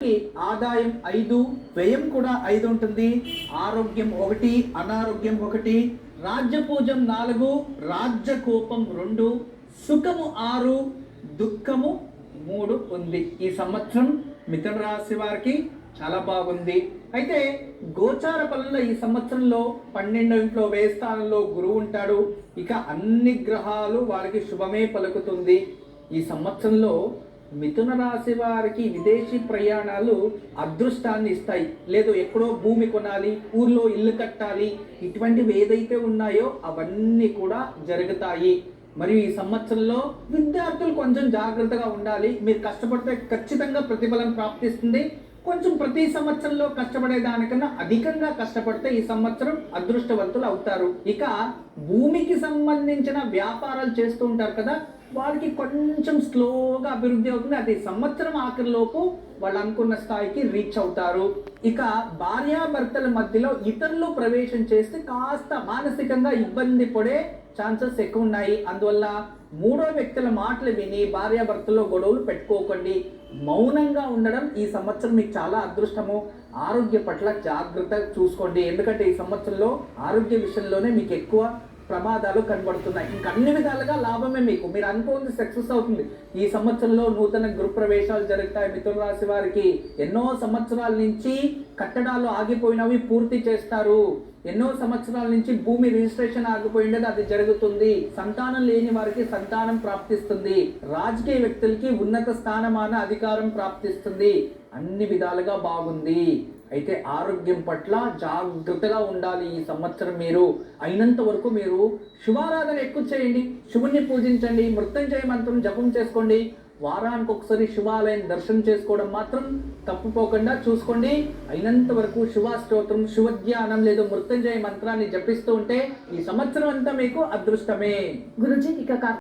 ఆదాయం 5, వ్యయం కూడా 5 ఉంటుంది. ఆరోగ్యం 1, అనారోగ్యం 1, రాజ్యపూజం 4, రాజ్యకోపం 2, సుఖము 6, దుఃఖము 3 ఉంది. ఈ సంవత్సరం మిథున రాశి వారికి చాలా బాగుంది. అయితే గోచార ఫలంలో ఈ సంవత్సరంలో 12వ ఇంట్లో వ్యయ స్థానంలో గురువు ఉంటాడు. ఇక అన్ని గ్రహాలు వారికి శుభమే పలుకుతుంది. ఈ సంవత్సరంలో మిథున రాశి వారికి విదేశీ ప్రయాణాలు అదృష్టాన్ని ఇస్తాయి. లేదు ఎక్కడో భూమి కొనాలి, ఊర్లో ఇల్లు కట్టాలి, ఇటువంటివి ఏదైతే ఉన్నాయో అవన్నీ కూడా జరుగుతాయి. మరియు ఈ సంవత్సరంలో విద్యార్థులు కొంచెం జాగ్రత్తగా ఉండాలి. మీరు కష్టపడితే ఖచ్చితంగా ప్రతిఫలం ప్రాప్తిస్తుంది. కొంచెం ప్రతి సంవత్సరంలో కష్టపడే దానికన్నా అధికంగా కష్టపడితే ఈ సంవత్సరం అదృష్టవంతులు అవుతారు. ఇక భూమికి సంబంధించిన వ్యాపారాలు చేస్తూ ఉంటారు కదా, వారికి కొంచెం స్లోగా అభివృద్ధి అవుతుంది. అది సంవత్సరం ఆఖరిలోపు వాళ్ళు అనుకున్న స్థాయికి రీచ్ అవుతారు. ఇక భార్యాభర్తల మధ్యలో ఇతరులు ప్రవేశం చేస్తే కాస్త మానసికంగా ఇబ్బంది పడే ఛాన్సెస్ ఎక్కువ ఉన్నాయి. అందువల్ల మూడో వ్యక్తుల మాటలు విని భార్యాభర్తల్లో గొడవలు పెట్టుకోకండి. మౌనంగా ఉండడం ఈ సంవత్సరం మీకు చాలా అదృష్టము. ఆరోగ్య పట్ల జాగ్రత్త చూసుకోండి. ఎందుకంటే ఈ సంవత్సరంలో ఆరోగ్య విషయంలోనే మీకు ఎక్కువ ప్రమాదాలు కనబడుతున్నాయి. ఇంకా అన్ని విధాలుగా లాభమే. మీరు అనుకోని సక్సెస్ అవుతుంది. ఈ సంవత్సరంలో నూతన గృహ ప్రవేశాలు జరుగుతాయి. మిథున రాశి వారికి ఎన్నో సంవత్సరాల నుంచి కట్టడాలు ఆగిపోయినవి పూర్తి చేస్తారు. ఎన్నో సంవత్సరాల నుంచి భూమి రిజిస్ట్రేషన్ ఆగిపోయింది, అది జరుగుతుంది. సంతానం లేని వారికి సంతానం ప్రాప్తిస్తుంది. రాజకీయ వ్యక్తులకి ఉన్నత స్థానమాన అధికారం ప్రాప్తిస్తుంది. అన్ని విధాలుగా బాగుంది. అయితే ఆరోగ్యం పట్ల జాగ్రత్తగా ఉండాలి. ఈ సంవత్సరం మీరు అయినంత వరకు మీరు శివారాధన ఎక్కువ చేయండి, శివుణ్ణి పూజించండి, మృత్యుంజయ మంత్రం జపం చేసుకోండి. వారానికి ఒకసారి శివాలయం దర్శనం చేసుకోవడం మాత్రం తప్పుపోకుండా చూసుకోండి. అయినంత వరకు శివాస్తోత్రం, శివధ్యానం లేదా మృత్యుంజయ మంత్రాన్ని జపిస్తూ ఉంటే ఈ సంవత్సరం అంతా మీకు అదృష్టమే. గురుజీ ఇక